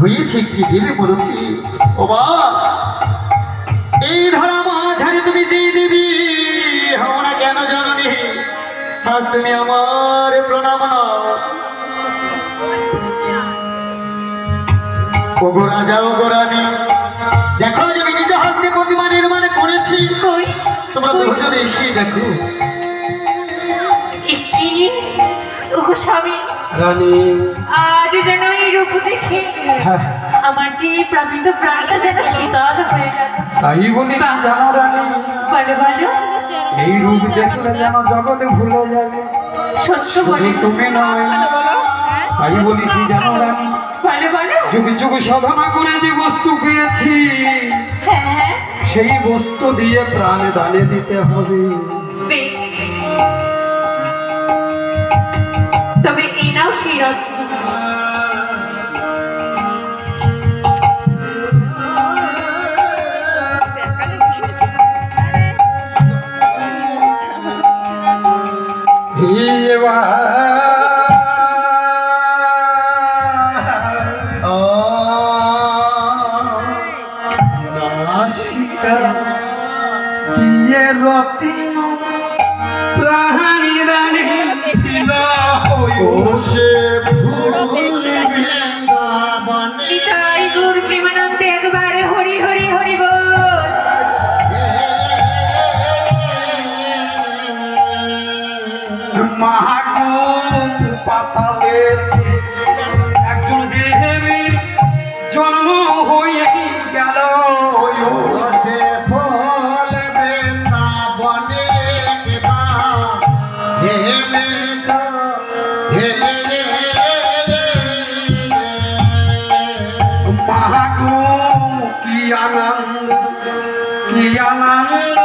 হয়েছে একটি দেবী বলতে ও মা, এই ধরা মাঝারে তুমি যে দেবী হও না কেন জানি, আজ তুমি আমার প্রণাম নাও। ওগো রাজা ওগো রানী, দেখো যে আমি নিজ হস্তে প্রতিমা নির্মাণ করেছি। তোমরা দুজনে এসে দেখো। ওগো স্বামী রানী, আজ যেন এই রূপ দেখে আমার যে প্রাকৃত প্রাণটা যেন শীতল হয়ে গেল। তাই বলি না জানো রানী, বলো বলো, এই রূপ দেখলে যেন জগতে ভুলে যাবে। সত্য শুধু বলে তুমি নয়, তাই বলি কি জানো রানী, বলো বলো। যুগ যুগ সাধনা করে যে বস্তু পেয়েছি, হ্যাঁ হ্যাঁ, সেই বস্তু দিয়ে প্রাণ দানে দিতে হবে। বেশ, তবে এই নাও সেই রত্ন। রতিন প্রাণী দানে দিল নিতাই গৌর প্রেমানন্দে একবারে হরি হরি হরি বল। মহাকুম পাতালের একজন দেবীর জন্ম হয়ে গেল। মহাকুম কি আনন্দ, কি আনন্দ